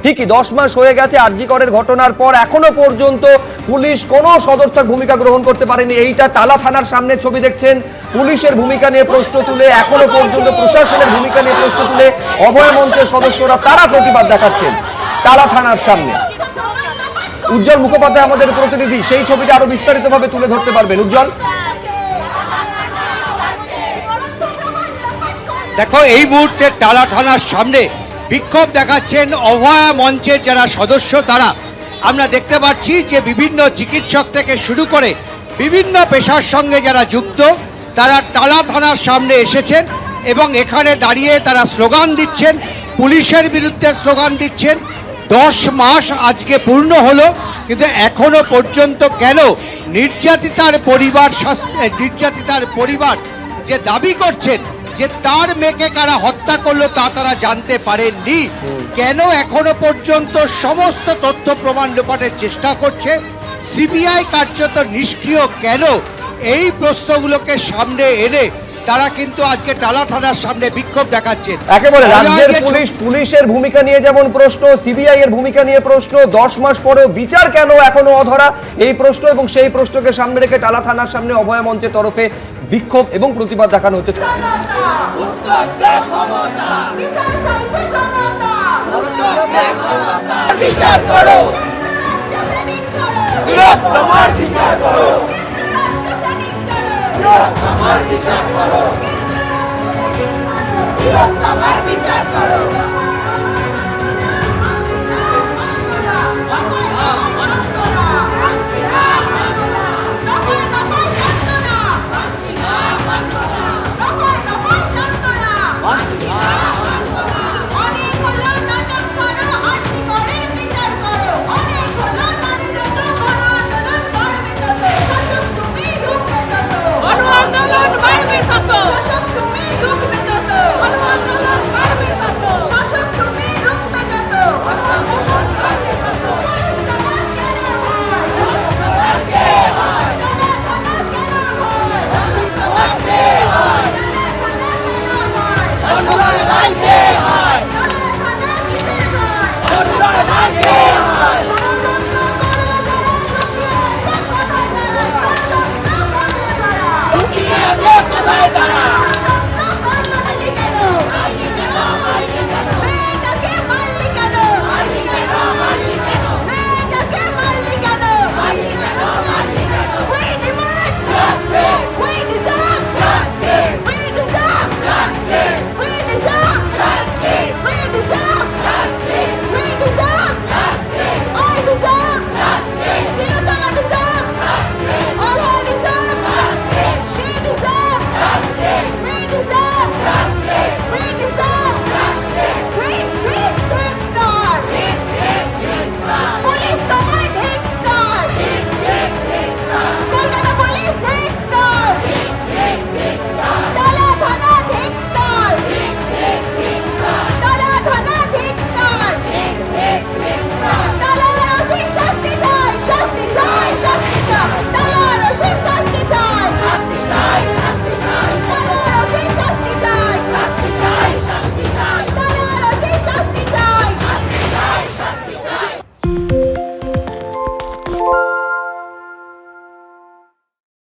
ঠিকই 10 মাস হয়ে গেছে আরজি করের ঘটনার পর, এখনো পর্যন্ত পুলিশ কোনো সদর্থক ভূমিকা গ্রহণ করতে পারেনি। এইটা টালা থানার সামনে ছবি দেখছেন, পুলিশের ভূমিকা নিয়ে প্রশ্ন তুলে, এখনো পর্যন্ত প্রশাসনের ভূমিকা নিয়ে প্রশ্ন তুলে অভয় মঞ্চের সদস্যরা তারা প্রতিবাদ দেখাচ্ছেন টালা থানার সামনে। উজ্জ্বল মুখোপাধ্যায় আমাদের প্রতিনিধি, সেই ছবিটা আরো বিস্তারিতভাবে তুলে ধরতে পারবেন উজ্জ্বল। দেখো, এই মুহূর্তে টালা থানার সামনে বিক্ষোভ দেখাচ্ছেন অভয়া মঞ্চের যারা সদস্য তারা। আমরা দেখতে পাচ্ছি যে বিভিন্ন চিকিৎসক থেকে শুরু করে বিভিন্ন পেশার সঙ্গে যারা যুক্ত তারা টালা থানার সামনে এসেছেন এবং এখানে দাঁড়িয়ে তারা স্লোগান দিচ্ছেন, পুলিশের বিরুদ্ধে স্লোগান দিচ্ছেন। 10 মাস আজকে পূর্ণ হলো, কিন্তু এখনো পর্যন্ত কেন নির্যাতিতার পরিবার যে দাবি করছেন যে তার মেয়েকে কারা হত্যা করলো তা তারা জানতে পারেননি। কেন এখনো পর্যন্ত সমস্ত তথ্য প্রমাণ লোপাটের চেষ্টা করছে সিবিআই, কার্যত নিষ্ক্রিয় কেন? এই প্রশ্নগুলোকে সামনে এনে তারা কিন্তু আজকে টালা থানার সামনে বিক্ষোভ দেখাচ্ছেন। একেবারে রাজ্যের পুলিশের ভূমিকা নিয়ে যেমন প্রশ্ন, সিবিআই এর ভূমিকা নিয়ে প্রশ্ন, 10 মাস পরেও বিচার কেন এখনো অধরা, এই প্রশ্ন এবং সেই প্রশ্নকে সামনে রেখে টালা থানার সামনে অভয় মঞ্চের তরফে বিক্ষোভ এবং প্রতিবাদ দেখানো হচ্ছে। বিচার করো, তোমার বিচার করো, তোমার বিচার করো, তোমার বিচার করো।